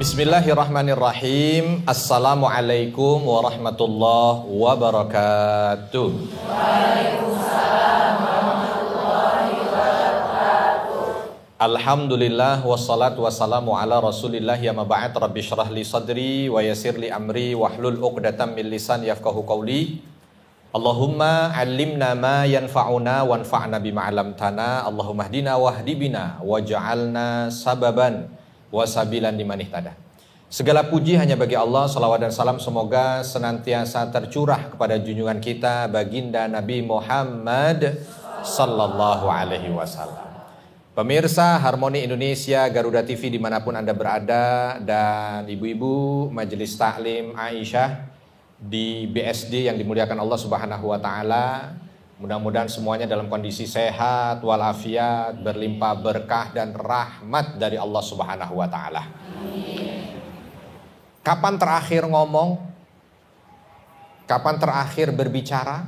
Bismillahirrahmanirrahim. Assalamualaikum warahmatullahi wabarakatuh. Waalaikumsalam warahmatullahi wabarakatuh. Alhamdulillah wassalatu wassalamu ala Rasulillah ya ma ba'd. Rabbi shrah li sadri wa yassir li amri wahlul 'uqdatam min lisani yafqahu qawli. Allahumma 'allimna ma yanfa'una wanfa'na bima 'allamtana. Allahumma hdina wahdi bina waj'alna sababan wasabilan liman ihtada. Segala puji hanya bagi Allah, salawat dan salam semoga senantiasa tercurah kepada junjungan kita baginda Nabi Muhammad sallallahu alaihi wasallam. Pemirsa Harmoni Indonesia, Garuda TV dimanapun Anda berada, dan ibu-ibu Majelis Taklim Aisyah di BSD yang dimuliakan Allah Subhanahu wa taala. Mudah-mudahan semuanya dalam kondisi sehat walafiat, berlimpah berkah dan rahmat dari Allah Subhanahu wa taala. Kapan terakhir ngomong? Kapan terakhir berbicara?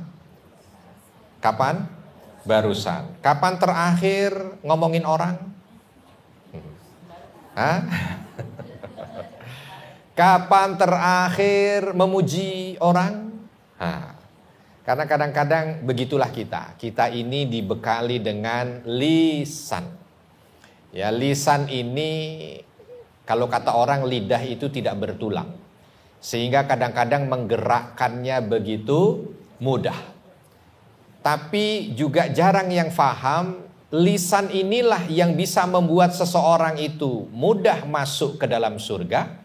Kapan? Barusan. Kapan terakhir ngomongin orang? Hah? Kapan terakhir memuji orang? Karena kadang-kadang begitulah kita. Kita ini dibekali dengan lisan. Ya, lisan ini kalau kata orang lidah itu tidak bertulang. Sehingga kadang-kadang menggerakkannya begitu mudah. Tapi juga jarang yang faham lisan inilah yang bisa membuat seseorang itu mudah masuk ke dalam surga.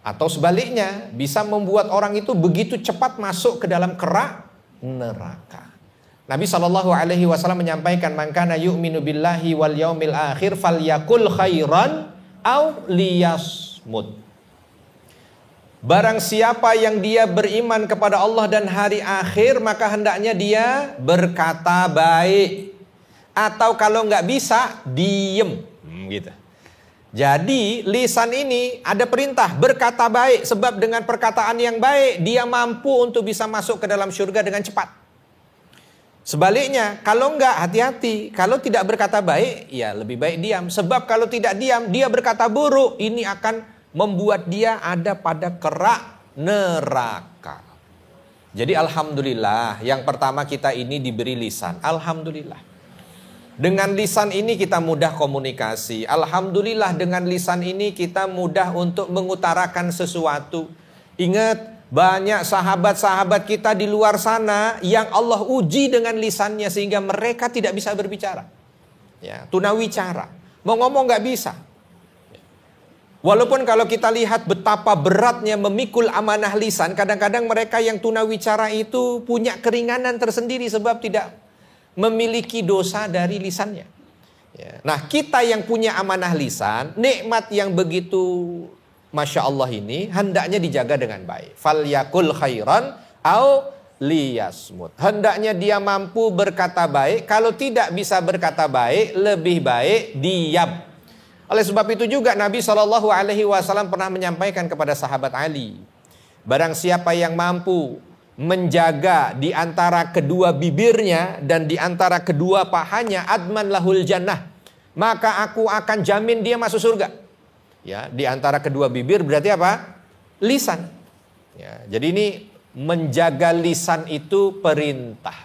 Atau sebaliknya, bisa membuat orang itu begitu cepat masuk ke dalam kerak neraka. Nabi SAW menyampaikan, "Man kana yu'minu billahi wal yaumil akhir falyakul khairan aw liyasmut." Barang siapa yang dia beriman kepada Allah dan hari akhir, maka hendaknya dia berkata baik. Atau kalau nggak bisa, diem. Gitu. Jadi lisan ini ada perintah berkata baik, sebab dengan perkataan yang baik dia mampu untuk bisa masuk ke dalam surga dengan cepat. Sebaliknya kalau enggak, hati-hati. Kalau tidak berkata baik, ya lebih baik diam. Sebab kalau tidak diam, dia berkata buruk, ini akan membuat dia ada pada kerak neraka. Jadi alhamdulillah, yang pertama kita ini diberi lisan. Alhamdulillah. Dengan lisan ini kita mudah komunikasi. Alhamdulillah dengan lisan ini kita mudah untuk mengutarakan sesuatu. Ingat, banyak sahabat-sahabat kita di luar sana yang Allah uji dengan lisannya sehingga mereka tidak bisa berbicara. Ya, tunawicara. Mau ngomong nggak bisa. Walaupun kalau kita lihat betapa beratnya memikul amanah lisan, kadang-kadang mereka yang tunawicara itu punya keringanan tersendiri sebab tidak memiliki dosa dari lisannya. Ya. Nah, kita yang punya amanah lisan, nikmat yang begitu Masya Allah ini hendaknya dijaga dengan baik. Falyakul khairan au liyasmut. Hendaknya dia mampu berkata baik. Kalau tidak bisa berkata baik, lebih baik diam. Oleh sebab itu juga Nabi SAW pernah menyampaikan kepada sahabat Ali, barang siapa yang mampu menjaga di antara kedua bibirnya dan di antara kedua pahanya, adman lahul jannah, maka aku akan jamin dia masuk surga. Ya, di antara kedua bibir berarti apa? Lisan. Ya, jadi ini menjaga lisan itu perintah.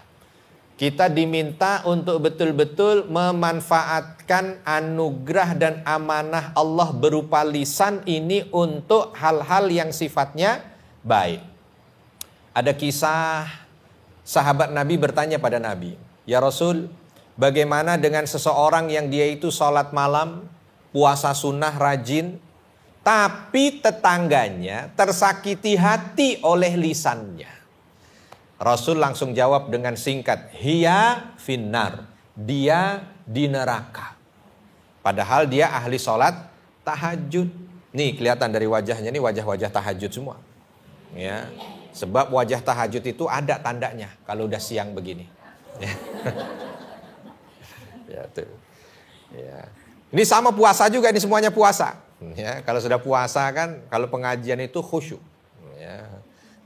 Kita diminta untuk betul-betul memanfaatkan anugerah dan amanah Allah berupa lisan ini untuk hal-hal yang sifatnya baik. Ada kisah sahabat Nabi bertanya pada Nabi, "Ya Rasul, bagaimana dengan seseorang yang dia itu sholat malam, puasa sunnah rajin, tapi tetangganya tersakiti hati oleh lisannya?" Rasul langsung jawab dengan singkat, "Hiya finnar." Dia di neraka. Padahal dia ahli sholat tahajud. Nih kelihatan dari wajahnya, nih wajah-wajah tahajud semua. Ya. Sebab wajah tahajud itu ada tandanya kalau udah siang begini. Ya, tuh. Ya. Ini sama puasa juga, ini semuanya puasa. Ya, kalau sudah puasa kan, kalau pengajian itu khusyuk. Ya.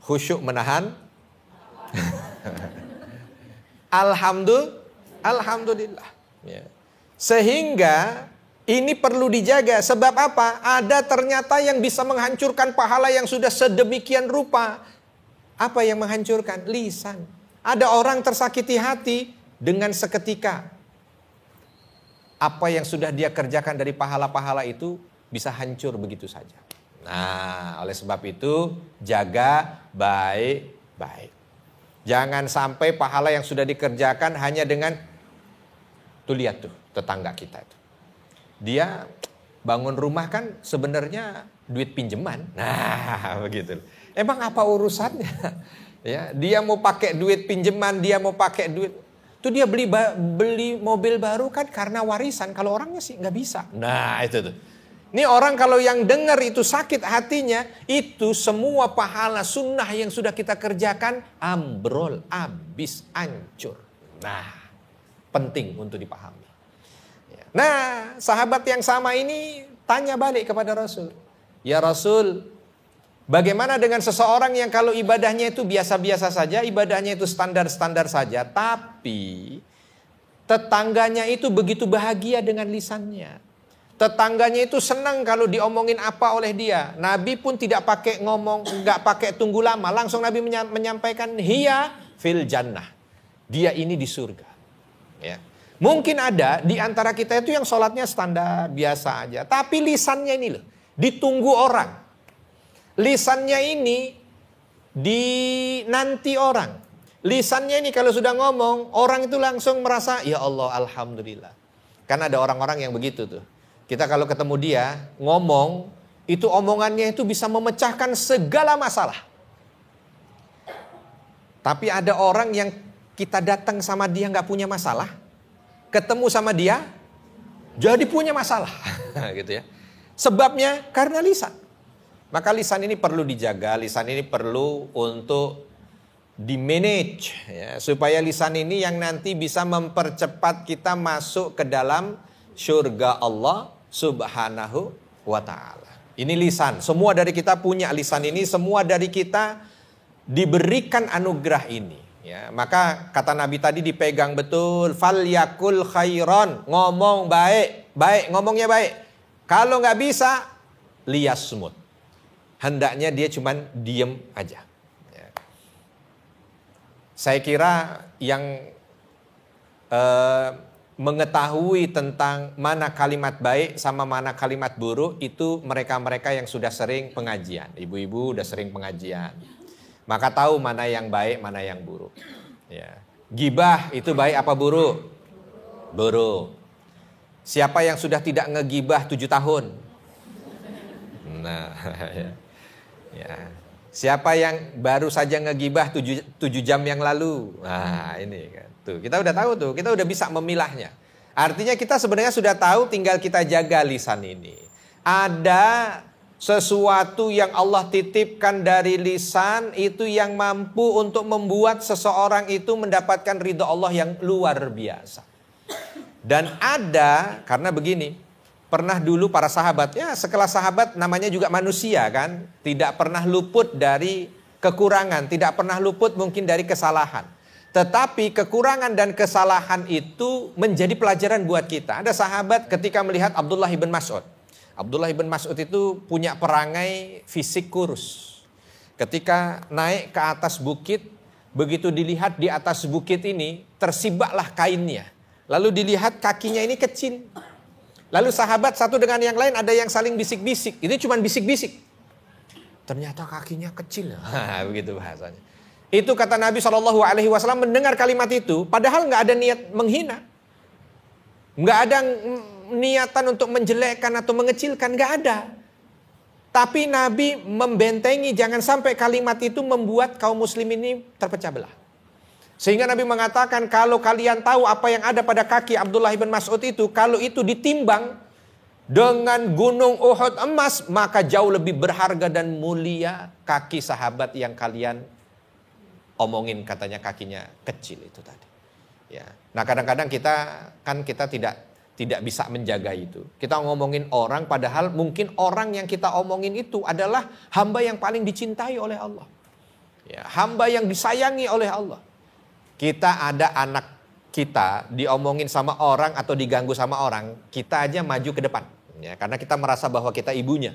Khusyuk menahan. Alhamdulillah. Ya. Sehingga Ini perlu dijaga. Sebab apa? Ada ternyata yang bisa menghancurkan pahala yang sudah sedemikian rupa. Apa yang menghancurkan? Lisan. Ada orang tersakiti hati dengan seketika. Apa yang sudah dia kerjakan dari pahala-pahala itu bisa hancur begitu saja. Nah, oleh sebab itu jaga baik-baik. Jangan sampai pahala yang sudah dikerjakan hanya dengan, tuh lihat tuh tetangga kita itu. Dia bangun rumah kan sebenarnya duit pinjaman. Nah, begitu. Emang apa urusannya? Ya, dia mau pakai duit pinjaman, dia mau pakai duit. Itu dia beli mobil baru kan karena warisan. Kalau orangnya sih nggak bisa. Nah, itu tuh. Ini orang kalau yang dengar itu sakit hatinya, itu semua pahala sunnah yang sudah kita kerjakan ambrol, habis, hancur. Nah, penting untuk dipahami. Nah, sahabat yang sama ini tanya balik kepada Rasul. Ya Rasul, bagaimana dengan seseorang yang kalau ibadahnya itu biasa-biasa saja, ibadahnya itu standar-standar saja, tapi tetangganya itu begitu bahagia dengan lisannya. Tetangganya itu senang kalau diomongin apa oleh dia. Nabi pun tidak pakai ngomong, nggak pakai tunggu lama. Langsung Nabi menyampaikan, hiya fil jannah. Dia ini di surga. Ya. Mungkin ada di antara kita itu yang sholatnya standar, biasa aja. Tapi lisannya ini loh, ditunggu orang. Lisannya ini dinanti orang. Lisannya ini kalau sudah ngomong, orang itu langsung merasa, ya Allah, alhamdulillah. Karena ada orang-orang yang begitu tuh. Kita kalau ketemu dia, ngomong, itu omongannya itu bisa memecahkan segala masalah. Tapi ada orang yang kita datang sama dia nggak punya masalah. Ketemu sama dia, jadi punya masalah, gitu ya. Sebabnya karena lisan. Maka lisan ini perlu dijaga, lisan ini perlu untuk di-manage, ya, supaya lisan ini yang nanti bisa mempercepat kita masuk ke dalam surga Allah Subhanahu wa ta'ala. Ini lisan, semua dari kita punya lisan ini, semua dari kita diberikan anugerah ini. Ya, maka kata Nabi tadi dipegang betul, fal yakul khairon, ngomong baik, ngomongnya baik. Kalau nggak bisa, liyasmut. Hendaknya dia cuman diem aja. Ya. Saya kira yang mengetahui tentang mana kalimat baik sama mana kalimat buruk itu mereka-mereka yang sudah sering pengajian. Ibu-ibu udah sering pengajian. Maka tahu mana yang baik, mana yang buruk. Ya. Gibah itu baik apa buruk? Buruk. Siapa yang sudah tidak ngegibah 7 tahun? Nah, ya. Siapa yang baru saja ngegibah 7 jam yang lalu? Nah, ini kan. Tuh, kita udah tahu tuh, kita udah bisa memilahnya. Artinya kita sebenarnya sudah tahu, tinggal kita jaga lisan ini. Ada sesuatu yang Allah titipkan dari lisan itu yang mampu untuk membuat seseorang itu mendapatkan ridha Allah yang luar biasa. Dan ada, karena begini, pernah dulu para sahabat, ya sekelas sahabat namanya juga manusia kan, tidak pernah luput dari kekurangan, tidak pernah luput mungkin dari kesalahan. Tetapi kekurangan dan kesalahan itu menjadi pelajaran buat kita. Ada sahabat ketika melihat Abdullah ibn Mas'ud. Abdullah ibn Mas'ud itu punya perangai fisik kurus. Ketika naik ke atas bukit, begitu dilihat di atas bukit ini, tersibaklah kainnya. Lalu dilihat kakinya ini kecil. Lalu sahabat satu dengan yang lain ada yang saling bisik-bisik. Ini cuma bisik-bisik. Ternyata kakinya kecil. Begitu bahasanya. Itu kata Nabi SAW mendengar kalimat itu, padahal nggak ada niat menghina. Nggak ada niatan untuk menjelekkan atau mengecilkan, nggak ada. Tapi Nabi membentengi jangan sampai kalimat itu membuat kaum muslim ini terpecah belah. Sehingga Nabi mengatakan kalau kalian tahu apa yang ada pada kaki Abdullah ibn Mas'ud itu, kalau itu ditimbang dengan gunung Uhud emas, maka jauh lebih berharga dan mulia kaki sahabat yang kalian omongin katanya kakinya kecil itu tadi. Ya. Nah kadang-kadang kita tidak bisa menjaga itu. Kita ngomongin orang padahal mungkin orang yang kita omongin itu adalah hamba yang paling dicintai oleh Allah. Ya, hamba yang disayangi oleh Allah. Kita ada anak kita diomongin sama orang atau diganggu sama orang, kita aja maju ke depan. Ya, karena kita merasa bahwa kita ibunya.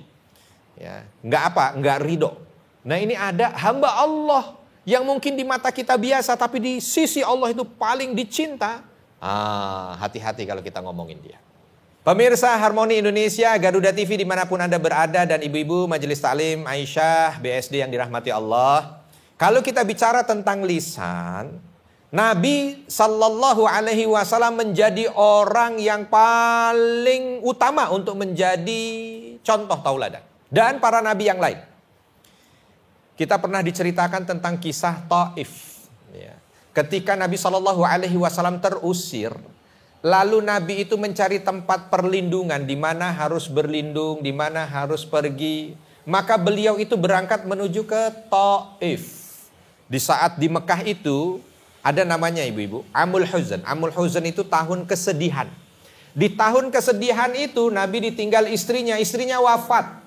Ya, nggak ridho. Nah ini ada hamba Allah yang mungkin di mata kita biasa, tapi di sisi Allah itu paling dicinta. Hati-hati kalau kita ngomongin dia. Pemirsa Harmoni Indonesia, Garuda TV dimanapun Anda berada, dan ibu-ibu Majelis Taklim Aisyah BSD yang dirahmati Allah. Kalau kita bicara tentang lisan, Nabi Sallallahu Alaihi Wasallam menjadi orang yang paling utama untuk menjadi contoh tauladan. Dan para nabi yang lain. Kita pernah diceritakan tentang kisah Taif. Ketika Nabi Sallallahu Alaihi Wasallam terusir, lalu Nabi itu mencari tempat perlindungan di mana harus berlindung, di mana harus pergi. Maka beliau itu berangkat menuju ke Taif. Di saat di Mekah itu ada namanya ibu-ibu, Amul Huzn. Amul Huzn itu tahun kesedihan. Di tahun kesedihan itu Nabi ditinggal istrinya wafat.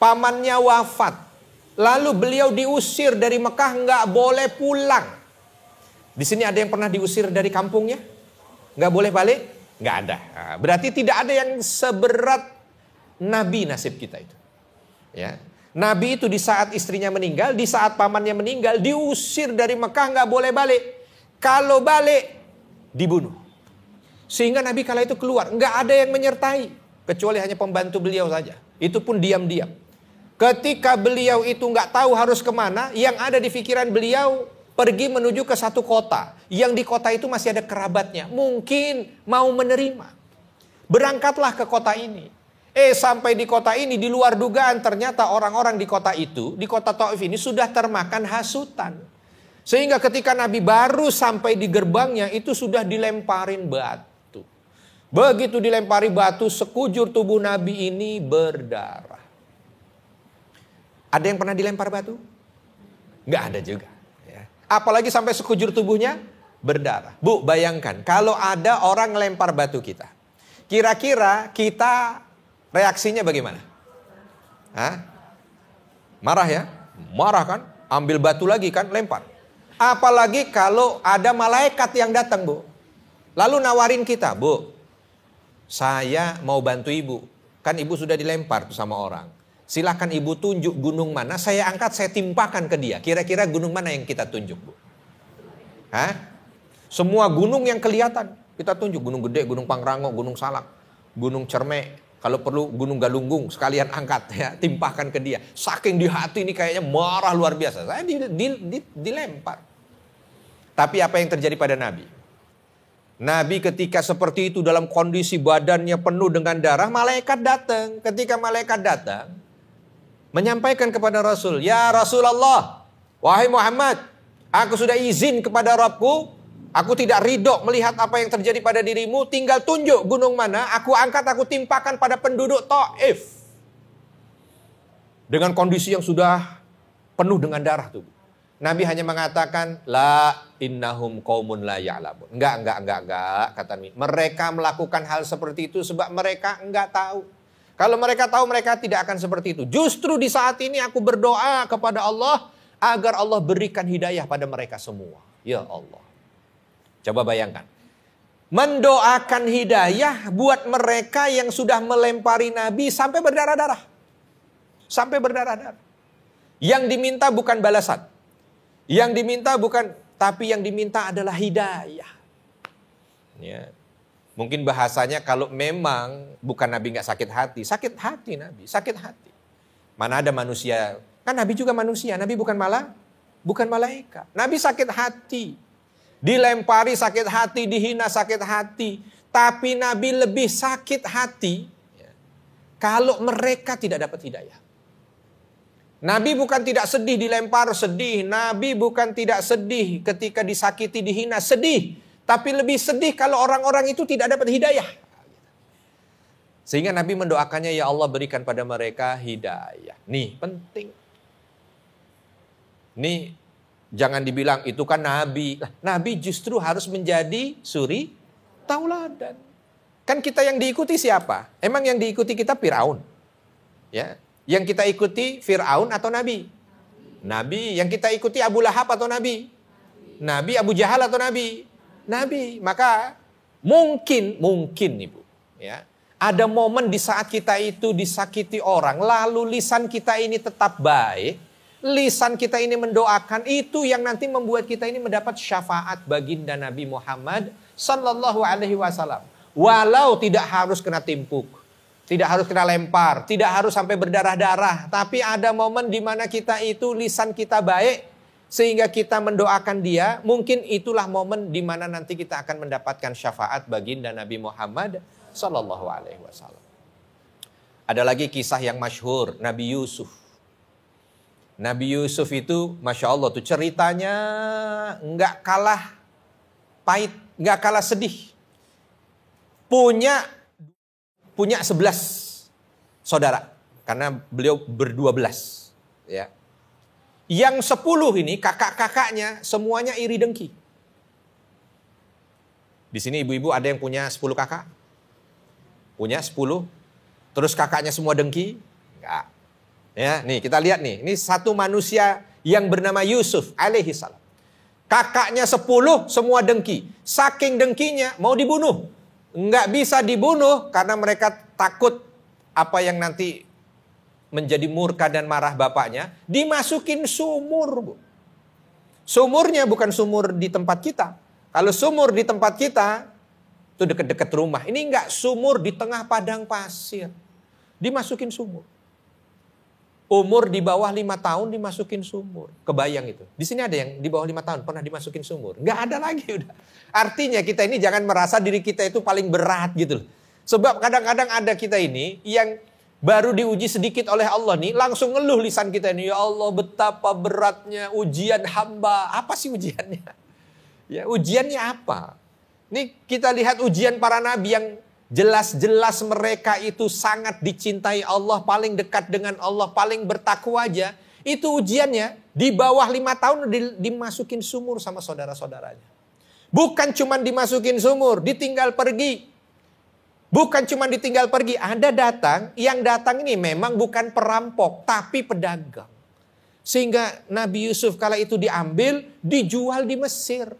Pamannya wafat. Lalu beliau diusir dari Mekah, nggak boleh pulang. Di sini ada yang pernah diusir dari kampungnya? Nggak boleh balik? Nggak ada. Nah, berarti tidak ada yang seberat Nabi nasib kita itu. Ya. Nabi itu di saat istrinya meninggal, di saat pamannya meninggal, diusir dari Mekah, nggak boleh balik. Kalau balik, dibunuh. Sehingga Nabi kala itu keluar, nggak ada yang menyertai, kecuali hanya pembantu beliau saja. Itu pun diam-diam. Ketika beliau itu nggak tahu harus kemana, yang ada di pikiran beliau pergi menuju ke satu kota. Yang di kota itu masih ada kerabatnya. Mungkin mau menerima. Berangkatlah ke kota ini. Sampai di kota ini, di luar dugaan ternyata orang-orang di kota itu, di kota Taif ini sudah termakan hasutan. Sehingga ketika Nabi baru sampai di gerbangnya, itu sudah dilemparin batu. Begitu dilempari batu, sekujur tubuh Nabi ini berdarah. Ada yang pernah dilempar batu? Nggak ada juga. Ya. Apalagi sampai sekujur tubuhnya berdarah. Bu, bayangkan kalau ada orang ngelempar batu kita. Kira-kira kita reaksinya bagaimana? Hah? Marah ya? Marah kan? Ambil batu lagi kan? Lempar. Apalagi kalau ada malaikat yang datang, Bu. Lalu nawarin kita, Bu, saya mau bantu ibu. Kan ibu sudah dilempar sama orang. Silakan ibu tunjuk gunung mana, saya angkat, saya timpakan ke dia. Kira-kira gunung mana yang kita tunjuk, Bu? Hah? Semua gunung yang kelihatan kita tunjuk. Gunung Gede, Gunung Pangrango, Gunung Salak, Gunung Cermek. Kalau perlu Gunung Galunggung sekalian angkat ya, timpahkan ke dia. Saking di hati ini kayaknya marah luar biasa. Saya dilempar. Tapi apa yang terjadi pada Nabi? Nabi ketika seperti itu dalam kondisi badannya penuh dengan darah, malaikat datang. Ketika malaikat datang, menyampaikan kepada Rasul, "Ya Rasulullah, wahai Muhammad, aku sudah izin kepada Rabbku. Aku tidak ridho melihat apa yang terjadi pada dirimu. Tinggal tunjuk gunung mana, aku angkat, aku timpakan pada penduduk Taif." Dengan kondisi yang sudah penuh dengan darah tuh. Nabi hanya mengatakan, "La innahum qaumun la ya'lamun." Enggak, kata Nabi. Mereka melakukan hal seperti itu sebab mereka enggak tahu. Kalau mereka tahu, mereka tidak akan seperti itu. Justru di saat ini aku berdoa kepada Allah agar Allah berikan hidayah pada mereka semua. Ya Allah. Coba bayangkan. Mendoakan hidayah buat mereka yang sudah melempari Nabi sampai berdarah-darah. Sampai berdarah-darah. Yang diminta bukan balasan. Yang diminta bukan, tapi yang diminta adalah hidayah. Ya. Mungkin bahasanya kalau memang bukan Nabi nggak sakit hati Nabi, sakit hati. Mana ada manusia, kan Nabi juga manusia, Nabi bukan malaikat. Nabi sakit hati, dilempari sakit hati, dihina sakit hati. Tapi Nabi lebih sakit hati ya, kalau mereka tidak dapat hidayah. Nabi bukan tidak sedih dilempar, sedih. Nabi bukan tidak sedih ketika disakiti, dihina, sedih. Tapi lebih sedih kalau orang-orang itu tidak dapat hidayah. Sehingga Nabi mendoakannya, ya Allah berikan pada mereka hidayah. Nih penting. Nih jangan dibilang itu kan Nabi. Nabi justru harus menjadi suri tauladan. Kan kita yang diikuti siapa? Emang yang diikuti kita Firaun? Ya. Yang kita ikuti Firaun atau Nabi? Nabi. Yang kita ikuti Abu Lahab atau Nabi? Nabi. Abu Jahal atau Nabi? Nabi. Maka mungkin Ibu, ya, ada momen di saat kita itu disakiti orang, lalu lisan kita ini tetap baik, lisan kita ini mendoakan, itu yang nanti membuat kita ini mendapat syafaat baginda Nabi Muhammad sallallahu alaihi wasallam. Walau tidak harus kena timpuk, tidak harus kena lempar, tidak harus sampai berdarah-darah, tapi ada momen di mana kita itu lisan kita baik sehingga kita mendoakan dia, mungkin itulah momen di mana nanti kita akan mendapatkan syafaat baginda Nabi Muhammad sallallahu alaihi wasallam. Ada lagi kisah yang masyhur, Nabi Yusuf. Nabi Yusuf itu, Masya Allah tuh ceritanya nggak kalah pahit, nggak kalah sedih. Punya 11 saudara, karena beliau ber-12. Ya. Yang 10 ini kakak-kakaknya semuanya iri dengki. Di sini ibu-ibu ada yang punya 10 kakak? Punya 10, terus kakaknya semua dengki? Enggak. Ya, nih kita lihat nih, ini satu manusia yang bernama Yusuf alaihi salam. Kakaknya 10 semua dengki. Saking dengkinya mau dibunuh. Enggak bisa dibunuh karena mereka takut apa yang nanti menjadi murka dan marah bapaknya. Dimasukin sumur, Bu. Sumurnya bukan sumur di tempat kita. Kalau sumur di tempat kita itu dekat-dekat rumah. Ini enggak, sumur di tengah padang pasir. Dimasukin sumur. Umur di bawah 5 tahun dimasukin sumur. Kebayang itu. Di sini ada yang di bawah 5 tahun pernah dimasukin sumur. Enggak ada lagi udah. Artinya kita ini jangan merasa diri kita itu paling berat gitu loh. Sebab kadang-kadang ada kita ini yang baru diuji sedikit oleh Allah nih, langsung ngeluh lisan kita ini. Ya Allah, betapa beratnya ujian hamba. Apa sih ujiannya? Ya, ujiannya apa? Nih kita lihat ujian para nabi yang jelas-jelas mereka itu sangat dicintai Allah, paling dekat dengan Allah, paling bertakwa aja. Itu ujiannya di bawah 5 tahun dimasukin sumur sama saudara-saudaranya. Bukan cuma dimasukin sumur, ditinggal pergi. Bukan cuma ditinggal pergi, ada datang, yang datang ini memang bukan perampok, tapi pedagang. Sehingga Nabi Yusuf kala itu diambil, dijual di Mesir.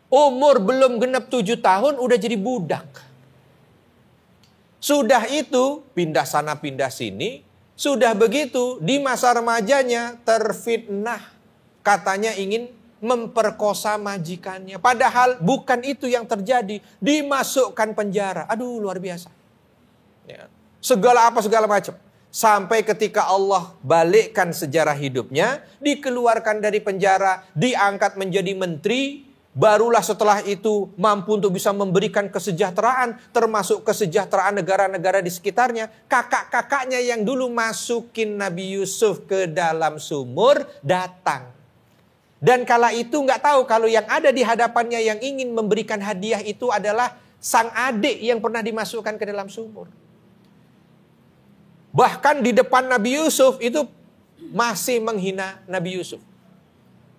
Umur belum genap 7 tahun udah jadi budak. Sudah itu pindah sana pindah sini. Sudah begitu di masa remajanya terfitnah. Katanya ingin memperkosa majikannya. Padahal bukan itu yang terjadi. Dimasukkan penjara. Aduh, luar biasa. Ya. Segala macam. Sampai ketika Allah balikkan sejarah hidupnya. Dikeluarkan dari penjara. Diangkat menjadi menteri. Barulah setelah itu mampu untuk bisa memberikan kesejahteraan, termasuk kesejahteraan negara-negara di sekitarnya. Kakak-kakaknya yang dulu masukin Nabi Yusuf ke dalam sumur datang. Dan kala itu nggak tahu kalau yang ada di hadapannya yang ingin memberikan hadiah itu adalah sang adik yang pernah dimasukkan ke dalam sumur. Bahkan di depan Nabi Yusuf itu masih menghina Nabi Yusuf.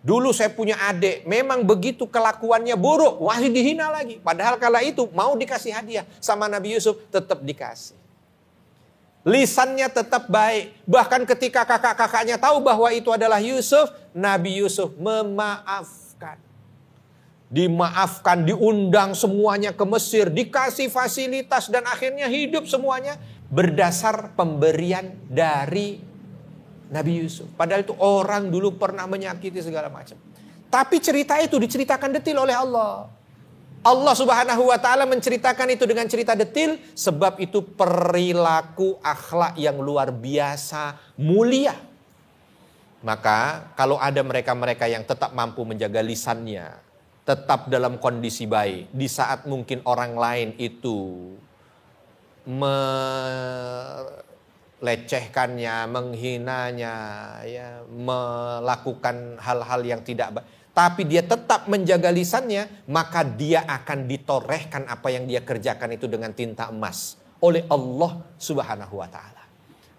Dulu saya punya adik, memang begitu kelakuannya buruk, masih dihina lagi. Padahal kala itu mau dikasih hadiah sama Nabi Yusuf, tetap dikasih. Lisannya tetap baik. Bahkan ketika kakak-kakaknya tahu bahwa itu adalah Yusuf, Nabi Yusuf memaafkan. Dimaafkan, diundang semuanya ke Mesir, dikasih fasilitas dan akhirnya hidup semuanya berdasar pemberian dari Nabi Yusuf. Padahal itu orang dulu pernah menyakiti segala macam. Tapi cerita itu diceritakan detil oleh Allah. Allah Subhanahu wa ta'ala menceritakan itu dengan cerita detil. Sebab itu perilaku akhlak yang luar biasa mulia. Maka kalau ada mereka-mereka yang tetap mampu menjaga lisannya, tetap dalam kondisi baik. Di saat mungkin orang lain itu lecehkannya, menghinanya, ya, melakukan hal-hal yang tidak baik. Tapi dia tetap menjaga lisannya, maka dia akan ditorehkan apa yang dia kerjakan itu dengan tinta emas oleh Allah Subhanahu wa ta'ala.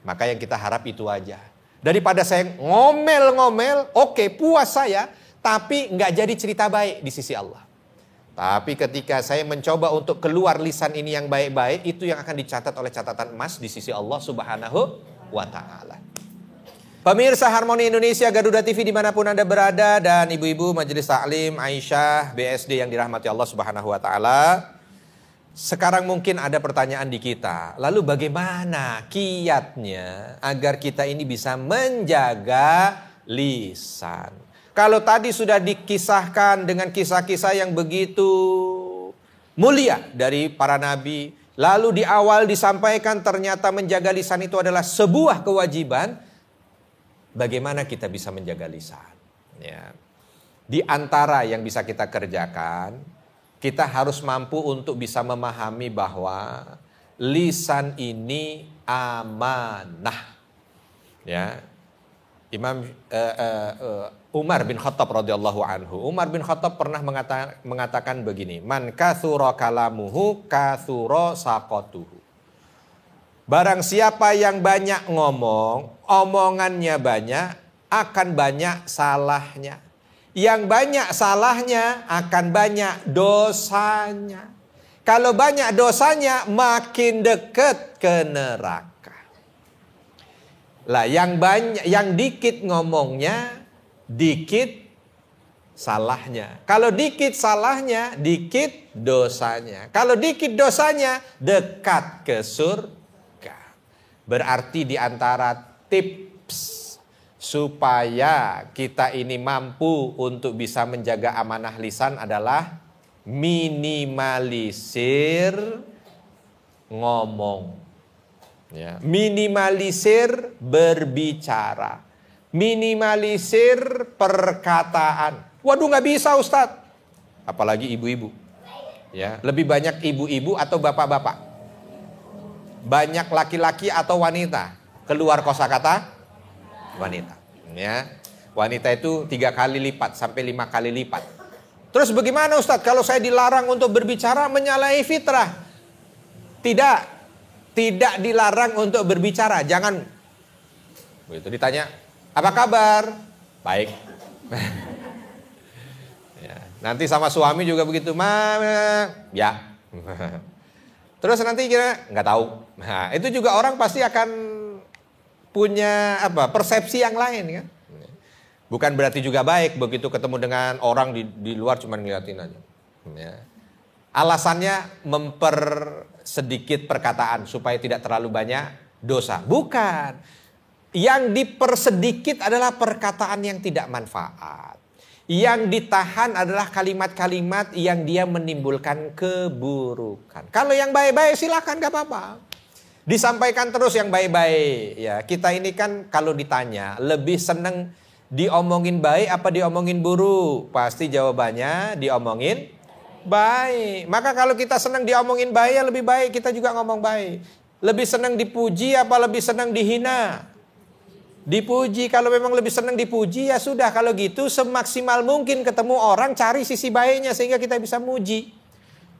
Maka yang kita harap itu aja. Daripada saya ngomel-ngomel, oke, puas saya, tapi nggak jadi cerita baik di sisi Allah. Tapi ketika saya mencoba untuk keluar lisan ini yang baik-baik, itu yang akan dicatat oleh catatan emas di sisi Allah Subhanahu wa ta'ala. Pemirsa Harmoni Indonesia, Garuda TV dimanapun Anda berada, dan ibu-ibu Majelis Taklim, Aisyah, BSD yang dirahmati Allah Subhanahu wa Ta'ala. Sekarang mungkin ada pertanyaan di kita, lalu bagaimana kiatnya agar kita ini bisa menjaga lisan? Kalau tadi sudah dikisahkan dengan kisah-kisah yang begitu mulia dari para nabi, lalu di awal disampaikan ternyata menjaga lisan itu adalah sebuah kewajiban. Bagaimana kita bisa menjaga lisan? Ya. Di antara yang bisa kita kerjakan, kita harus mampu untuk bisa memahami bahwa lisan ini amanah. Ya. Umar bin Khattab radhiyallahu anhu. Umar bin Khattab pernah mengatakan begini, "Man katsura kalamuhu katsura saqatuhu." Barang siapa yang banyak ngomong, omongannya banyak, akan banyak salahnya. Yang banyak salahnya akan banyak dosanya. Kalau banyak dosanya, makin dekat ke neraka. Lah, yang dikit ngomongnya, dikit salahnya. Kalau dikit salahnya, dikit dosanya. Kalau dikit dosanya, dekat ke surga. Berarti di antara tips supaya kita ini mampu untuk bisa menjaga amanah lisan adalah minimalisir ngomong. Ya, minimalisir berbicara. Minimalisir perkataan. Waduh, nggak bisa Ustadz. Apalagi ibu-ibu. Ya, lebih banyak ibu-ibu atau bapak-bapak? Banyak laki-laki atau wanita? Keluar kosakata wanita. Ya, wanita itu 3 kali lipat sampai 5 kali lipat. Terus bagaimana Ustadz kalau saya dilarang untuk berbicara menyalahi fitrah? Tidak, tidak dilarang untuk berbicara. Jangan begitu ditanya, apa kabar? Baik. Ya, nanti sama suami juga begitu, Mama. Ya. Terus nanti kira nggak tahu. Nah, itu juga orang pasti akan punya persepsi yang lain kan. Bukan berarti juga baik begitu ketemu dengan orang di luar cuma ngeliatin aja. Ya. Alasannya mempersedikit perkataan supaya tidak terlalu banyak dosa. Bukan. Yang dipersedikit adalah perkataan yang tidak manfaat. Yang ditahan adalah kalimat-kalimat yang dia menimbulkan keburukan. Kalau yang baik-baik silakan, gak apa-apa. Disampaikan terus yang baik-baik. Ya, kita ini kan kalau ditanya lebih seneng diomongin baik apa diomongin buruk? Pasti jawabannya diomongin baik. Maka kalau kita senang diomongin baik, ya lebih baik kita juga ngomong baik. Lebih senang dipuji apa lebih senang dihina? Dipuji. Kalau memang lebih senang dipuji, ya sudah, kalau gitu semaksimal mungkin ketemu orang cari sisi baiknya sehingga kita bisa muji.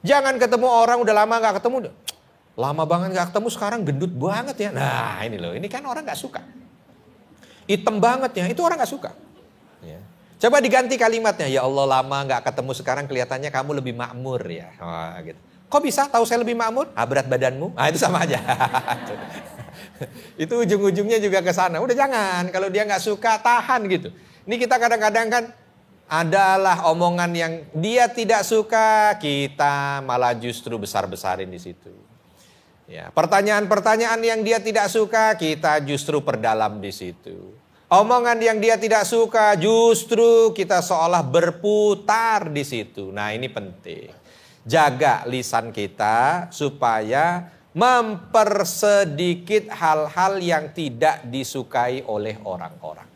Jangan ketemu orang udah lama gak ketemu, lama banget gak ketemu sekarang gendut banget ya. Nah ini loh, ini kan orang gak suka. Hitam banget ya, itu orang gak suka. Ya. Coba diganti kalimatnya, ya Allah lama gak ketemu sekarang kelihatannya kamu lebih makmur ya. Wah, gitu. Kok bisa tahu saya lebih makmur? Berat badanmu? Itu sama aja. Itu ujung-ujungnya juga ke sana. Udah jangan, kalau dia nggak suka tahan gitu. Ini kita kadang-kadang kan adalah omongan yang dia tidak suka, kita malah justru besar-besarin di situ. Ya, pertanyaan-pertanyaan yang dia tidak suka, kita justru perdalam di situ. Omongan yang dia tidak suka, justru kita seolah berputar di situ. Nah, ini penting. Jaga lisan kita supaya mempersedikit hal-hal yang tidak disukai oleh orang-orang.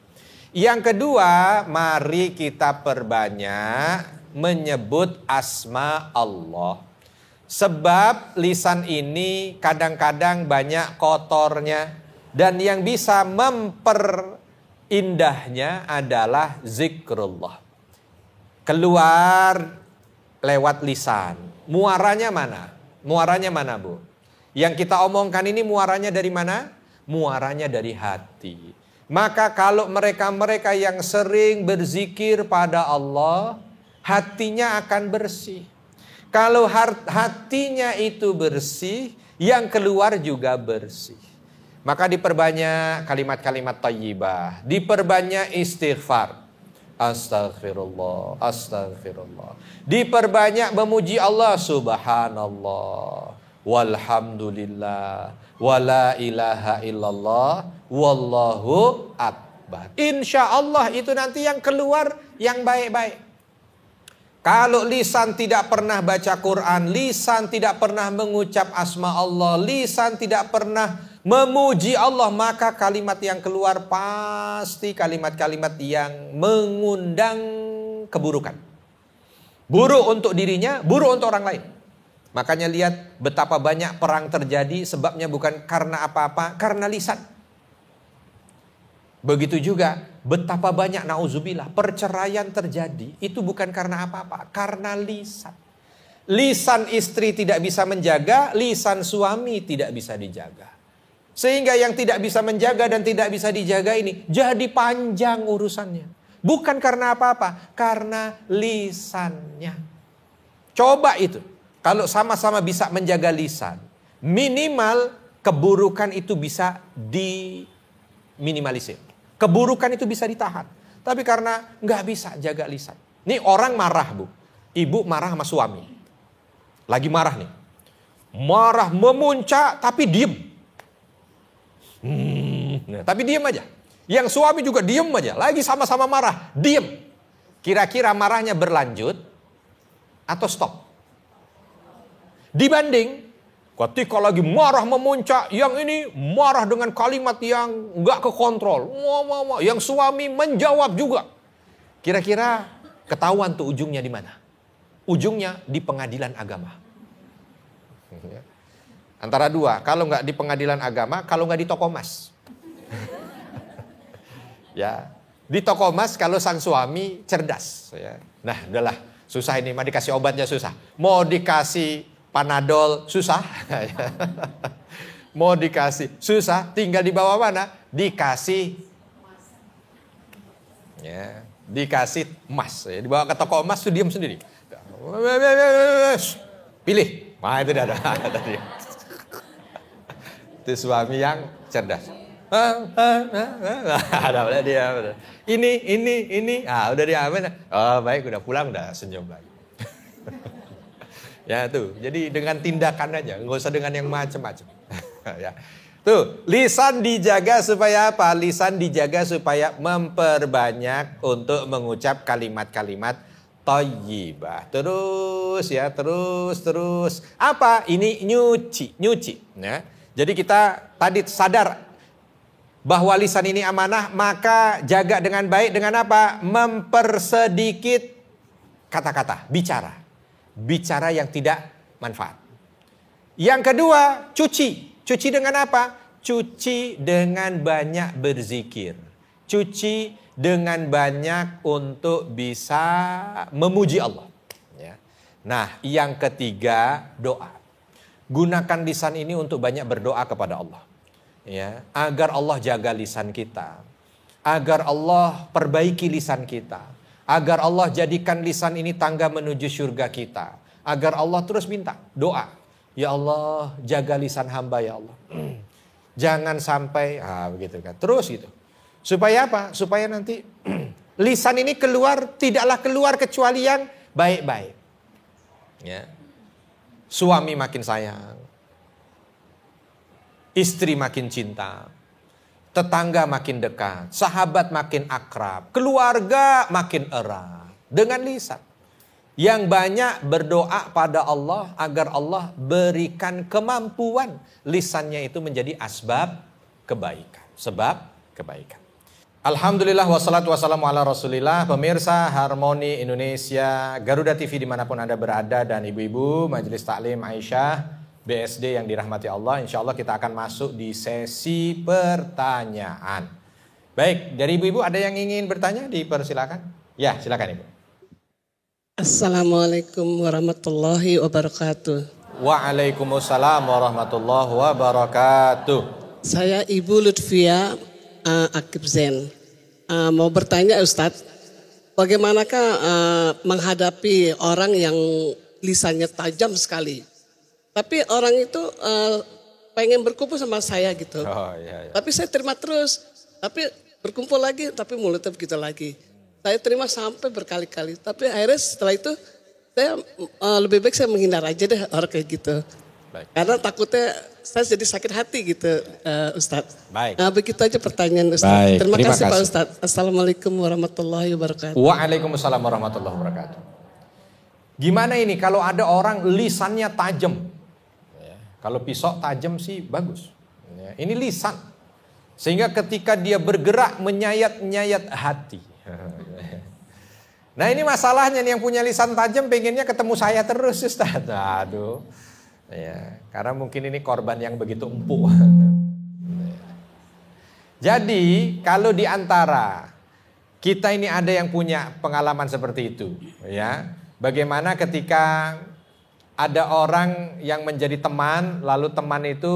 Yang kedua, mari kita perbanyak menyebut asma Allah. Sebab lisan ini kadang-kadang banyak kotornya. Dan yang bisa memperindahnya adalah zikrullah. Keluar lewat lisan. Muaranya mana? Muaranya mana, Bu? Yang kita omongkan ini muaranya dari mana? Muaranya dari hati. Maka kalau mereka-mereka yang sering berzikir pada Allah, hatinya akan bersih. Kalau hatinya itu bersih, yang keluar juga bersih. Maka diperbanyak kalimat-kalimat thayyibah, diperbanyak istighfar. Astaghfirullah, astaghfirullah. Diperbanyak memuji Allah, subhanallah, walhamdulillah, wala ilaha illallah, wallahu akbar. Insya Allah itu nanti yang keluar yang baik-baik. Kalau lisan tidak pernah baca Quran, lisan tidak pernah mengucap asma Allah, lisan tidak pernah memuji Allah, maka kalimat yang keluar pasti kalimat-kalimat yang mengundang keburukan. Buruk untuk dirinya, buruk untuk orang lain. Makanya lihat betapa banyak perang terjadi, sebabnya bukan karena apa-apa, karena lisan. Begitu juga betapa banyak, nauzubillah, perceraian terjadi, itu bukan karena apa-apa, karena lisan. Lisan istri tidak bisa menjaga, lisan suami tidak bisa dijaga. Sehingga yang tidak bisa menjaga dan tidak bisa dijaga ini jadi panjang urusannya. Bukan karena apa-apa, karena lisannya. Coba itu, kalau sama-sama bisa menjaga lisan, minimal keburukan itu bisa diminimalisir. Keburukan itu bisa ditahan. Tapi karena nggak bisa jaga lisan. Nih orang marah, Bu. Ibu marah sama suami. Lagi marah nih. Marah memuncak tapi diem. Tapi diem aja. Yang suami juga diem aja. Lagi sama-sama marah, diem. Kira-kira marahnya berlanjut atau stop? Dibanding ketika lagi marah memuncak, yang ini marah dengan kalimat yang nggak kekontrol. Yang suami menjawab juga. Kira-kira ketahuan tuh ujungnya di mana? Ujungnya di pengadilan agama. Antara dua, kalau nggak di pengadilan agama, kalau nggak di toko emas. Ya, di toko emas kalau sang suami cerdas. Ya. Nah, udahlah, susah ini, mah dikasih obatnya susah. Mau dikasih Panadol susah. Mau dikasih susah, tinggal dibawa mana? Dikasih, ya, dikasih emas. Ya, dibawa ke toko emas tuh diam sendiri. Pilih, nah itu dah. Itu suami yang cerdas. Udah dia. Ini. Udah dia. Oh baik, udah pulang, udah senyum lagi. Ya tuh. Jadi dengan tindakan aja, nggak usah dengan yang macam-macam. Ya. Tuh, lisan dijaga supaya apa? Lisan dijaga supaya memperbanyak untuk mengucap kalimat-kalimat thayyibah. Terus ya, terus. Apa? Ini nyuci. Ya. Jadi kita tadi sadar bahwa lisan ini amanah, maka jaga dengan baik dengan apa? Mempersedikit kata-kata, bicara yang tidak manfaat. Yang kedua, cuci dengan apa? Cuci dengan banyak berzikir, cuci dengan banyak untuk bisa memuji Allah. Ya. Nah, yang ketiga, doa. Gunakan lisan ini untuk banyak berdoa kepada Allah. Ya, agar Allah jaga lisan kita. Agar Allah perbaiki lisan kita. Agar Allah jadikan lisan ini tangga menuju surga kita. Agar Allah terus minta doa. Ya Allah, jaga lisan hamba ya Allah. Jangan sampai, begitu kan. Terus gitu. Supaya apa? Supaya nanti lisan ini tidaklah keluar kecuali yang baik-baik. Ya. Suami makin sayang, istri makin cinta, tetangga makin dekat, sahabat makin akrab, keluarga makin erat dengan lisan. Yang banyak berdoa pada Allah agar Allah berikan kemampuan lisannya itu menjadi asbab kebaikan, sebab kebaikan. Alhamdulillah wassalatu wassalamu ala rasulillah. Pemirsa Harmoni Indonesia, Garuda TV dimanapun Anda berada, dan ibu-ibu Majelis Taklim Aisyah BSD yang dirahmati Allah, insya Allah kita akan masuk di sesi pertanyaan. Baik, dari ibu-ibu ada yang ingin bertanya, dipersilakan. Ya, silakan ibu. Assalamualaikum warahmatullahi wabarakatuh. Waalaikumsalam warahmatullahi wabarakatuh. Saya Ibu Lutfia Akib Zen. Mau bertanya Ustadz, bagaimanakah menghadapi orang yang lisannya tajam sekali, tapi orang itu pengen berkumpul sama saya gitu. Oh iya, iya. Tapi saya terima terus. Tapi berkumpul lagi, tapi mulutnya begitu lagi. Saya terima sampai berkali-kali. Tapi akhirnya setelah itu saya lebih baik saya menghindar aja deh orang kayak gitu. Baik. Karena takutnya saya jadi sakit hati gitu Ustadz. Baik. Nah, begitu aja pertanyaan Ustadz. Baik, Terima terima kasih Pak kasih. Ustadz. Assalamualaikum warahmatullahi wabarakatuh. Waalaikumsalam warahmatullahi wabarakatuh. Gimana ini kalau ada orang lisannya tajam? Ya, kalau pisau tajam sih bagus. Ya, ini lisan. Sehingga ketika dia bergerak menyayat-nyayat hati. Nah ini masalahnya nih, yang punya lisan tajam pengennya ketemu saya terus Ustaz. Aduh. Ya, karena mungkin ini korban yang begitu empuk. Jadi kalau di antara kita ini ada yang punya pengalaman seperti itu, ya. Bagaimana ketika ada orang yang menjadi teman, lalu teman itu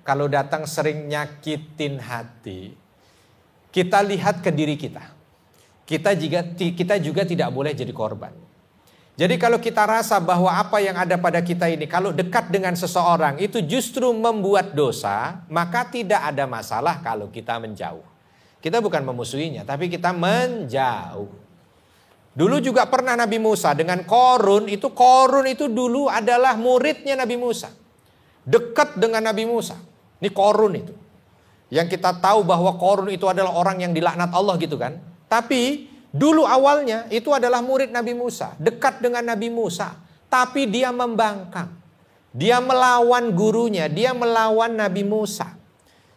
kalau datang sering nyakitin hati. Kita lihat ke diri kita. Kita juga tidak boleh jadi korban. Jadi kalau kita rasa bahwa apa yang ada pada kita ini, kalau dekat dengan seseorang itu justru membuat dosa, maka tidak ada masalah kalau kita menjauh. Kita bukan memusuhinya, tapi kita menjauh. Dulu juga pernah Nabi Musa dengan Korun itu dulu adalah muridnya Nabi Musa. Dekat dengan Nabi Musa. Ini Korun itu. Yang kita tahu bahwa Korun itu adalah orang yang dilaknat Allah gitu kan. Tapi dulu awalnya itu adalah murid Nabi Musa. Dekat dengan Nabi Musa. Tapi dia membangkang. Dia melawan gurunya. Dia melawan Nabi Musa.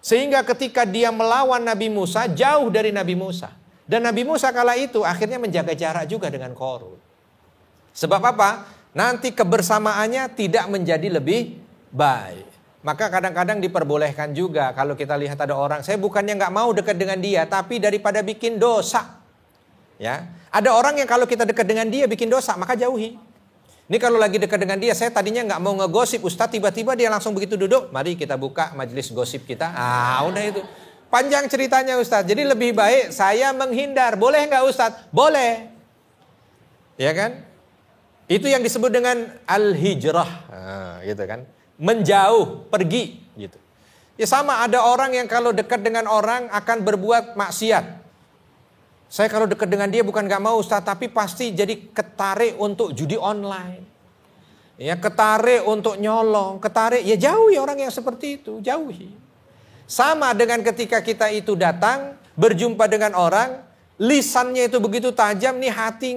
Sehingga ketika dia melawan Nabi Musa, jauh dari Nabi Musa. Dan Nabi Musa kala itu akhirnya menjaga jarak juga dengan Korun. Sebab apa? Nanti kebersamaannya tidak menjadi lebih baik. Maka kadang-kadang diperbolehkan juga kalau kita lihat ada orang, saya bukannya nggak mau dekat dengan dia, tapi daripada bikin dosa. Ya, ada orang yang kalau kita dekat dengan dia bikin dosa, maka jauhi. Ini kalau lagi dekat dengan dia, saya tadinya nggak mau ngegosip, Ustadz tiba-tiba dia langsung begitu duduk, mari kita buka majelis gosip kita. Udah itu. Panjang ceritanya Ustadz. Jadi lebih baik saya menghindar. Boleh nggak Ustadz? Boleh. Ya kan? Itu yang disebut dengan al-hijrah. Gitu kan? Menjauh, pergi. Gitu. Ya sama, ada orang yang kalau dekat dengan orang akan berbuat maksiat. Saya kalau dekat dengan dia bukan nggak mau Ustadz, tapi pasti jadi ketarik untuk judi online. Ya, ketarik untuk nyolong, ketarik. Ya jauhi orang yang seperti itu, jauhi. Sama dengan ketika kita itu datang berjumpa dengan orang, lisannya itu begitu tajam, nih hati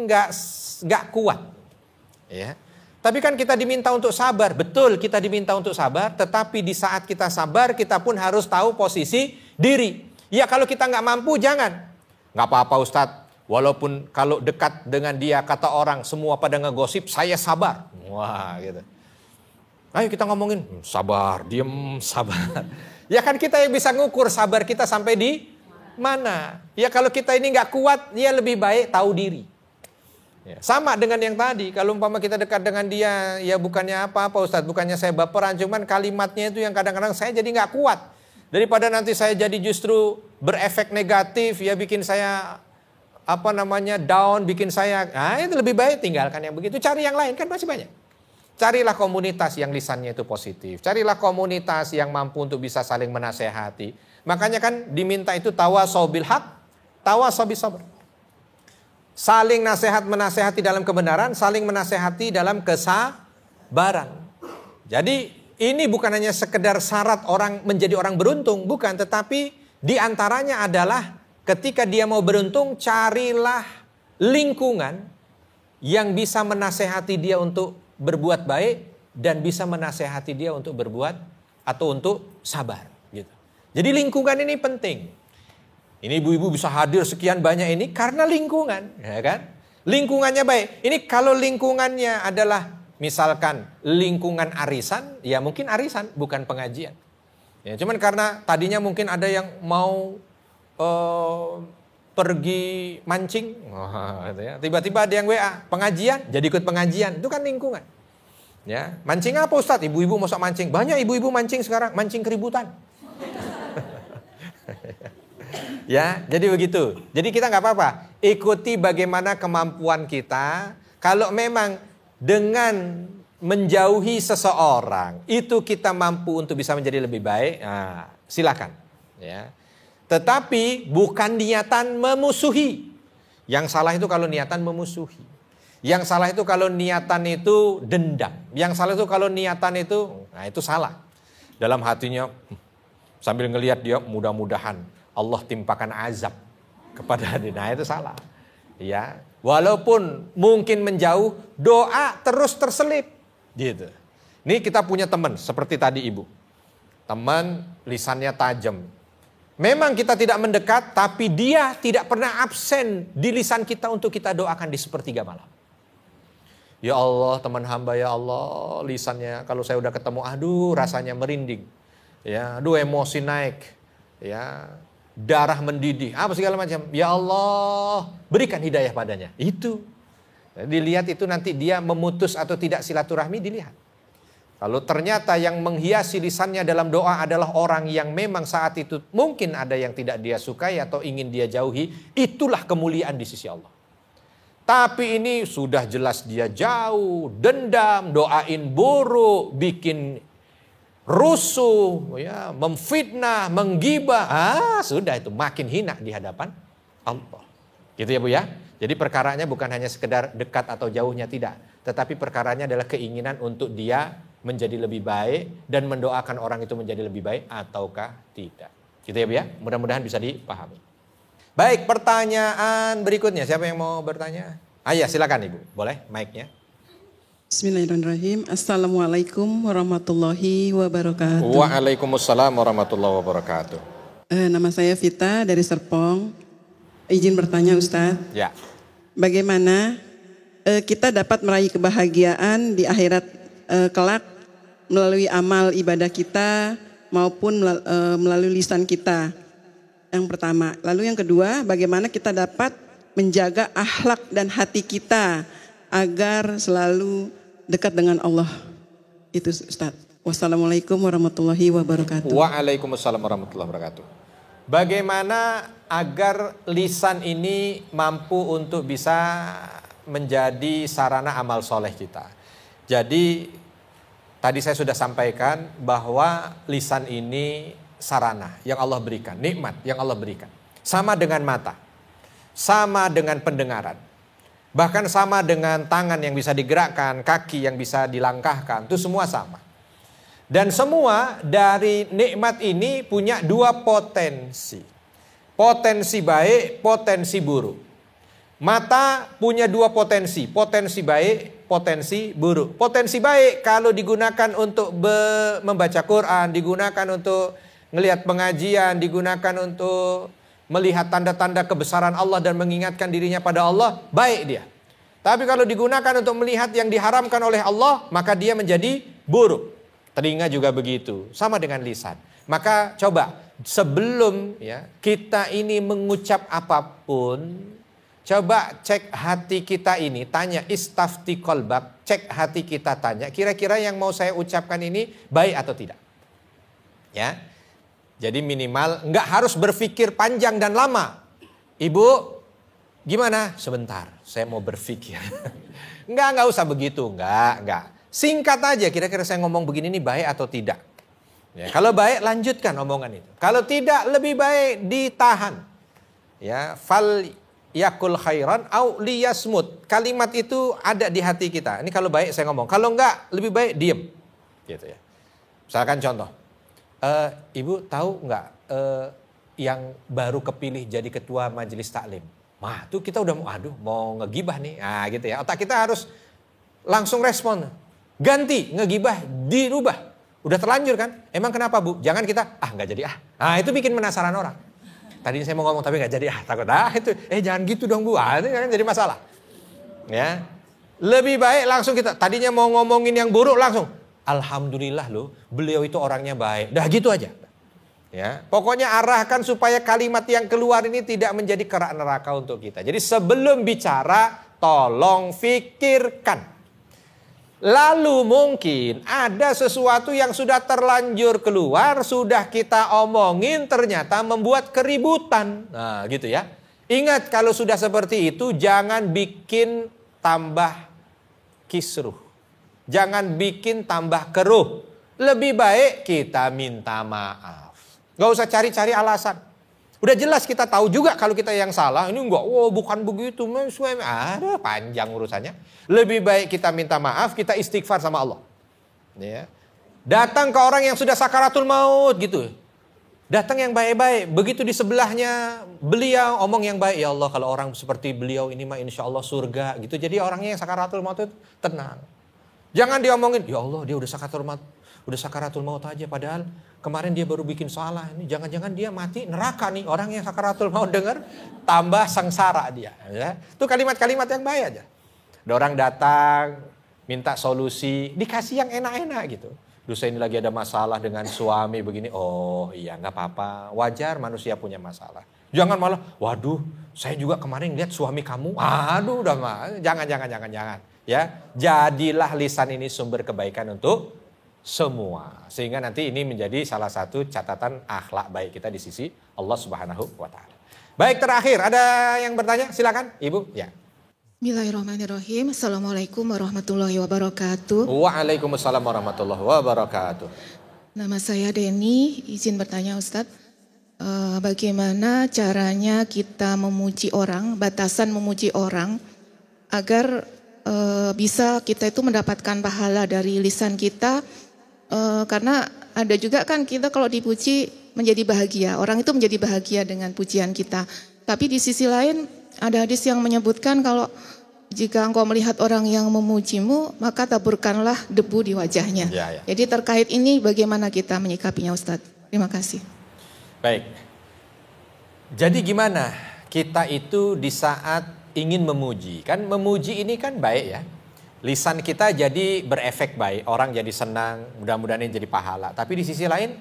nggak kuat. Ya. Tapi kan kita diminta untuk sabar, betul kita diminta untuk sabar, tetapi di saat kita sabar kita pun harus tahu posisi diri. Ya kalau kita nggak mampu jangan, nggak apa-apa Ustadz. Walaupun kalau dekat dengan dia kata orang semua pada ngegosip, saya sabar. Wah gitu. Ayo kita ngomongin sabar, diem sabar. Ya kan kita yang bisa ngukur sabar kita sampai di mana. Ya kalau kita ini nggak kuat, ya lebih baik tahu diri. Ya, sama dengan yang tadi, kalau umpama kita dekat dengan dia, ya bukannya apa-apa Ustadz, bukannya saya baperan, cuman kalimatnya itu yang kadang-kadang saya jadi nggak kuat. Daripada nanti saya jadi justru berefek negatif, ya bikin saya down, bikin saya, itu lebih baik tinggalkan yang begitu, cari yang lain kan masih banyak. Carilah komunitas yang lisannya itu positif. Carilah komunitas yang mampu untuk bisa saling menasehati. Makanya kan diminta itu tawasau bil haq, tawasau bis sabr. Saling nasihat menasehati dalam kebenaran, saling menasehati dalam kesabaran. Jadi ini bukan hanya sekedar syarat orang menjadi orang beruntung, bukan. Tetapi diantaranya adalah ketika dia mau beruntung, carilah lingkungan yang bisa menasehati dia untuk berbuat baik dan bisa menasehati dia untuk berbuat atau untuk sabar gitu. Jadi lingkungan ini penting. Ini ibu-ibu bisa hadir sekian banyak ini karena lingkungan, ya kan? Lingkungannya baik. Ini kalau lingkungannya adalah misalkan lingkungan arisan, ya mungkin arisan bukan pengajian. Ya, cuman karena tadinya mungkin ada yang mau pergi mancing, gitu ya. Tiba-tiba ada yang WA, pengajian, jadi ikut pengajian, itu kan lingkungan. Ya, mancing apa Ustadz? Ibu-ibu masuk mancing. Banyak ibu-ibu mancing sekarang, mancing keributan. Ya, jadi begitu. Jadi kita nggak apa-apa, ikuti bagaimana kemampuan kita. Kalau memang dengan menjauhi seseorang, itu kita mampu untuk bisa menjadi lebih baik, nah, silakan. Ya. Tetapi bukan niatan memusuhi. Yang salah itu kalau niatan memusuhi. Yang salah itu kalau niatan itu dendam. Yang salah itu kalau niatan itu, nah itu salah. Dalam hatinya sambil ngelihat dia, mudah-mudahan Allah timpakan azab kepada dia. Nah itu salah. Ya, walaupun mungkin menjauh, doa terus terselip. Gitu. Ini kita punya teman seperti tadi ibu. Teman lisannya tajam. Memang kita tidak mendekat, tapi dia tidak pernah absen di lisan kita untuk kita doakan di sepertiga malam. Ya Allah, teman hamba, ya Allah, lisannya kalau saya udah ketemu, aduh rasanya merinding. Ya, aduh emosi naik. Ya, darah mendidih, apa segala macam. Ya Allah, berikan hidayah padanya. Itu. Dilihat itu nanti dia memutus atau tidak silaturahmi, dilihat. Kalau ternyata yang menghiasi lisannya dalam doa adalah orang yang memang saat itu mungkin ada yang tidak dia sukai atau ingin dia jauhi, itulah kemuliaan di sisi Allah. Tapi ini sudah jelas dia jauh, dendam, doain buruk, bikin rusuh, ya, memfitnah, menggibah. Sudah itu makin hina di hadapan Allah. Gitu ya Bu ya. Jadi perkaranya bukan hanya sekedar dekat atau jauhnya, tidak. Tetapi perkaranya adalah keinginan untuk dia menjadi lebih baik dan mendoakan orang itu menjadi lebih baik ataukah tidak. Gitu ya Bu ya. Mudah-mudahan bisa dipahami. Baik, pertanyaan berikutnya. Siapa yang mau bertanya? Ya silakan Ibu. Boleh mic-nya. Bismillahirrahmanirrahim. Assalamualaikum warahmatullahi wabarakatuh. Waalaikumsalam warahmatullahi wabarakatuh. Nama saya Vita dari Serpong. Izin bertanya Ustadz. Ya. Bagaimana kita dapat meraih kebahagiaan di akhirat kelak melalui amal ibadah kita maupun melalui lisan kita? Yang pertama. Lalu yang kedua, bagaimana kita dapat menjaga akhlak dan hati kita agar selalu dekat dengan Allah? Itu Ustaz. Wassalamualaikum warahmatullahi wabarakatuh. Waalaikumsalam warahmatullahi wabarakatuh. Bagaimana agar lisan ini mampu untuk bisa menjadi sarana amal soleh kita? Jadi tadi saya sudah sampaikan bahwa lisan ini sarana yang Allah berikan, nikmat yang Allah berikan. Sama dengan mata, sama dengan pendengaran, bahkan sama dengan tangan yang bisa digerakkan, kaki yang bisa dilangkahkan, itu semua sama. Dan semua dari nikmat ini punya dua potensi. Potensi baik, potensi buruk. Mata punya dua potensi, potensi baik, potensi buruk. Potensi baik kalau digunakan untuk membaca Quran, digunakan untuk melihat pengajian, digunakan untuk melihat tanda-tanda kebesaran Allah dan mengingatkan dirinya pada Allah, baik dia. Tapi kalau digunakan untuk melihat yang diharamkan oleh Allah, maka dia menjadi buruk. Telinga juga begitu, sama dengan lisan. Maka coba sebelum ya kita ini mengucap apapun, coba cek hati kita ini, tanya istafti qalbak, cek hati kita, tanya kira-kira yang mau saya ucapkan ini baik atau tidak. Ya. Jadi minimal nggak harus berpikir panjang dan lama. Ibu, gimana? Sebentar, saya mau berpikir. Nggak usah begitu, nggak. Singkat aja, kira-kira saya ngomong begini ini baik atau tidak. Ya, kalau baik lanjutkan omongan itu. Kalau tidak lebih baik ditahan. Ya, fal yakul khairan au liyasmut. Kalimat itu ada di hati kita. Ini kalau baik saya ngomong. Kalau enggak lebih baik diem. Gitu ya. Misalkan contoh. Ibu tahu enggak yang baru kepilih jadi ketua majelis taklim? Wah, itu kita udah mau ngegibah nih. Nah, gitu ya. Otak kita harus langsung respon. Ganti, ngegibah, dirubah. Udah terlanjur kan? Emang kenapa Bu? Jangan kita, nggak jadi Nah itu bikin penasaran orang. Tadinya saya mau ngomong tapi nggak jadi takut. Itu, jangan gitu dong Bu. Itu kan jadi masalah. Ya, lebih baik langsung kita, tadinya mau ngomongin yang buruk langsung. Alhamdulillah loh, beliau itu orangnya baik. Dah gitu aja. Ya, pokoknya arahkan supaya kalimat yang keluar ini tidak menjadi kerak neraka untuk kita. Jadi sebelum bicara, tolong fikirkan. Lalu mungkin ada sesuatu yang sudah terlanjur keluar, sudah kita omongin ternyata membuat keributan. Nah gitu ya. Ingat kalau sudah seperti itu jangan bikin tambah kisruh. Jangan bikin tambah keruh. Lebih baik kita minta maaf. Gak usah cari-cari alasan. Udah jelas kita tahu juga kalau kita yang salah. Ini enggak, bukan begitu. Ada panjang urusannya. Lebih baik kita minta maaf, kita istighfar sama Allah. Ya. Datang ke orang yang sudah sakaratul maut gitu. Datang yang baik-baik. Begitu di sebelahnya beliau omong yang baik. Ya Allah, kalau orang seperti beliau ini mah insya Allah surga gitu. Jadi orangnya yang sakaratul maut itu tenang. Jangan diomongin, ya Allah dia udah sakaratul maut aja. Padahal kemarin dia baru bikin salah. Ini jangan-jangan dia mati neraka nih. Orang yang sakaratul maut dengar tambah sengsara dia. Ya. Itu kalimat-kalimat yang baik aja. Ada orang datang minta solusi, dikasih yang enak-enak gitu. Duh, saya ini lagi ada masalah dengan suami begini. Oh iya nggak apa-apa. Wajar manusia punya masalah. Jangan malah, waduh saya juga kemarin lihat suami kamu. Aduh udah jangan. Ya, jadilah lisan ini sumber kebaikan untuk semua. Sehingga nanti ini menjadi salah satu catatan akhlak baik kita di sisi Allah Subhanahu wa taala. Baik, terakhir ada yang bertanya? Silakan, Ibu. Ya. Bismillahirrahmanirrahim. Assalamualaikum warahmatullahi wabarakatuh. Waalaikumsalam warahmatullahi wabarakatuh. Nama saya Deni, izin bertanya Ustadz. Bagaimana caranya kita memuji orang, batasan memuji orang, agar bisa kita itu mendapatkan pahala dari lisan kita. Karena ada juga kan kita kalau dipuji menjadi bahagia, orang itu menjadi bahagia dengan pujian kita. Tapi di sisi lain ada hadis yang menyebutkan kalau jika engkau melihat orang yang memujimu, maka taburkanlah debu di wajahnya. Ya. Jadi terkait ini bagaimana kita menyikapinya Ustadz? Terima kasih. Baik. Jadi gimana kita itu di saat ingin memuji? Kan memuji ini kan baik ya. Lisan kita jadi berefek baik, orang jadi senang, mudah-mudahan ini jadi pahala. Tapi di sisi lain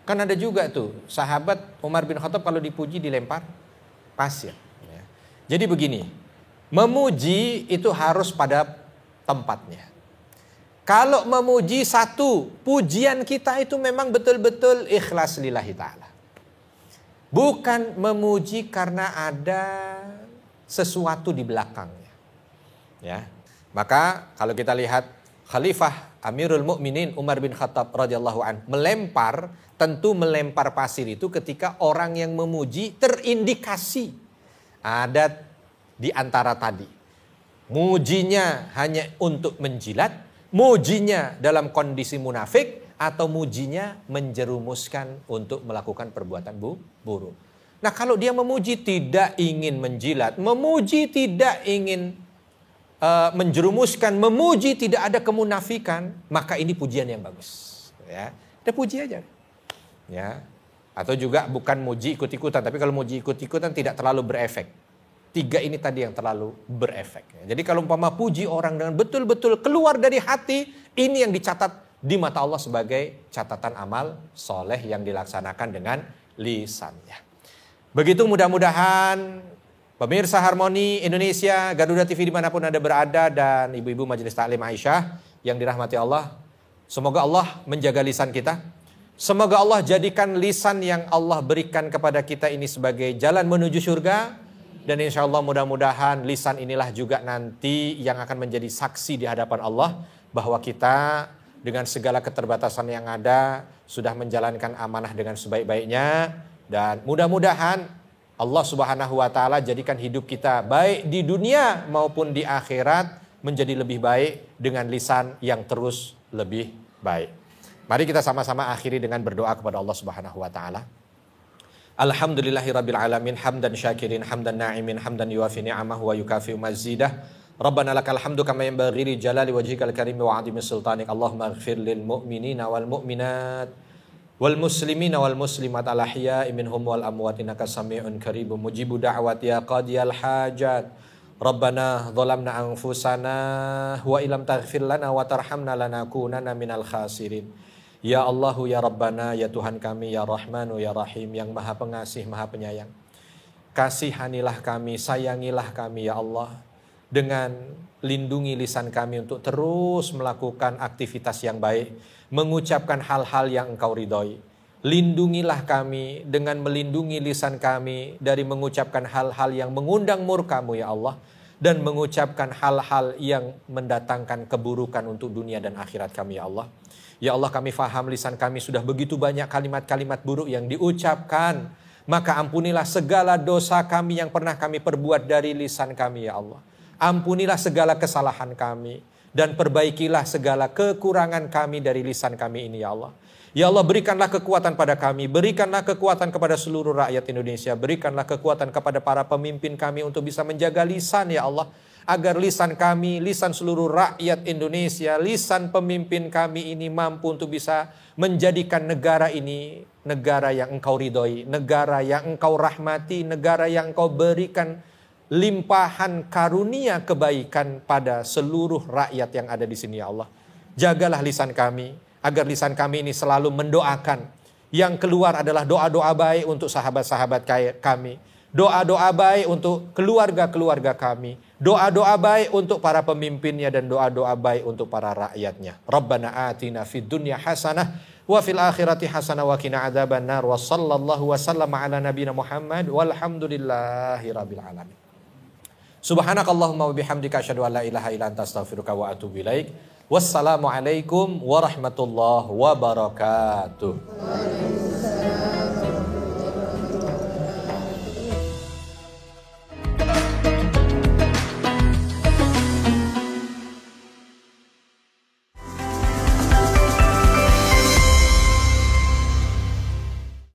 kan ada juga tuh sahabat Umar bin Khattab kalau dipuji dilempar pasir. Jadi begini, memuji itu harus pada tempatnya. Kalau memuji satu, pujian kita itu memang betul-betul ikhlas lillahi ta'ala. Bukan memuji karena ada sesuatu di belakangnya. Ya. Maka kalau kita lihat Khalifah Amirul Mukminin Umar bin Khattab radhiyallahu anhu tentu melempar pasir itu ketika orang yang memuji terindikasi ada di antara tadi. Mujinya hanya untuk menjilat, mujinya dalam kondisi munafik, atau mujinya menjerumuskan untuk melakukan perbuatan buruk. Nah kalau dia memuji tidak ingin menjilat, memuji tidak ingin menjerumuskan, memuji tidak ada kemunafikan, maka ini pujian yang bagus. Ya, kita puji aja. Ya. Atau juga bukan muji ikut-ikutan, tapi kalau muji ikut-ikutan tidak terlalu berefek. Tiga ini tadi yang terlalu berefek. Jadi kalau umpama puji orang dengan betul-betul keluar dari hati, ini yang dicatat di mata Allah sebagai catatan amal soleh yang dilaksanakan dengan lisannya. Begitu mudah-mudahan pemirsa Harmoni Indonesia, Garuda TV dimanapun Anda berada, dan ibu-ibu Majelis Taklim Aisyah yang dirahmati Allah, semoga Allah menjaga lisan kita. Semoga Allah jadikan lisan yang Allah berikan kepada kita ini sebagai jalan menuju surga. Dan insya Allah mudah-mudahan lisan inilah juga nanti yang akan menjadi saksi di hadapan Allah. Bahwa kita dengan segala keterbatasan yang ada sudah menjalankan amanah dengan sebaik-baiknya. Dan mudah-mudahan Allah Subhanahu wa ta'ala jadikan hidup kita baik di dunia maupun di akhirat menjadi lebih baik dengan lisan yang terus lebih baik. Mari kita sama-sama akhiri dengan berdoa kepada Allah Subhanahu wa taala. Alhamdulillahirabbil alamin, hamdan syakirin, hamdan na'imin, hamdan yuwafi ni'amahu wa yukafi'u mazidah. Rabbana lakal hamdu kama yanbaghi li jalali wajhikal karim wa 'azimi sultanik. Allahumma ighfir lil mu'minina wal mu'minat wal muslimina wal muslimat al ahya'i minhum wal amwat innaka sami'un qaribun mujibu da'wat ya qadiyal hajat. Rabbana zalamna anfusana wa illam taghfir lana wa tarhamna lanakunanna minal khasirin. Ya Allahu ya Rabbana, ya Tuhan kami, ya Rahmanu ya Rahim, yang maha pengasih, maha penyayang. Kasihanilah kami, sayangilah kami ya Allah. Dengan lindungi lisan kami untuk terus melakukan aktivitas yang baik. Mengucapkan hal-hal yang Engkau ridhoi. Lindungilah kami dengan melindungi lisan kami dari mengucapkan hal-hal yang mengundang murka-Mu ya Allah. dan mengucapkan hal-hal yang mendatangkan keburukan untuk dunia dan akhirat kami ya Allah. Ya Allah, kami faham lisan kami sudah begitu banyak kalimat-kalimat buruk yang diucapkan. Maka ampunilah segala dosa kami yang pernah kami perbuat dari lisan kami ya Allah. Ampunilah segala kesalahan kami dan perbaikilah segala kekurangan kami dari lisan kami ini ya Allah. Ya Allah, berikanlah kekuatan pada kami, berikanlah kekuatan kepada seluruh rakyat Indonesia, berikanlah kekuatan kepada para pemimpin kami untuk bisa menjaga lisan ya Allah. Agar lisan kami, lisan seluruh rakyat Indonesia, lisan pemimpin kami ini mampu untuk bisa menjadikan negara ini negara yang Engkau ridhoi, negara yang Engkau rahmati, negara yang Engkau berikan limpahan karunia kebaikan pada seluruh rakyat yang ada di sini ya Allah. Jagalah lisan kami, agar lisan kami ini selalu mendoakan. Yang keluar adalah doa-doa baik untuk sahabat-sahabat kami. Doa-doa baik untuk keluarga-keluarga kami. Doa-doa baik untuk para pemimpinnya dan doa-doa baik untuk para rakyatnya. Rabbana atina fid dunya hasanah wa fil akhirati hasanah wa qina adzabannar. Wa sallallahu wa sallama ala nabiyina Muhammad walhamdulillahi rabbil alamin. Subhanakallahumma wa bihamdika asyhadu an la ilaha illa anta astaghfiruka wa atubu ilaik. Wassalamualaikum warahmatullahi wabarakatuh.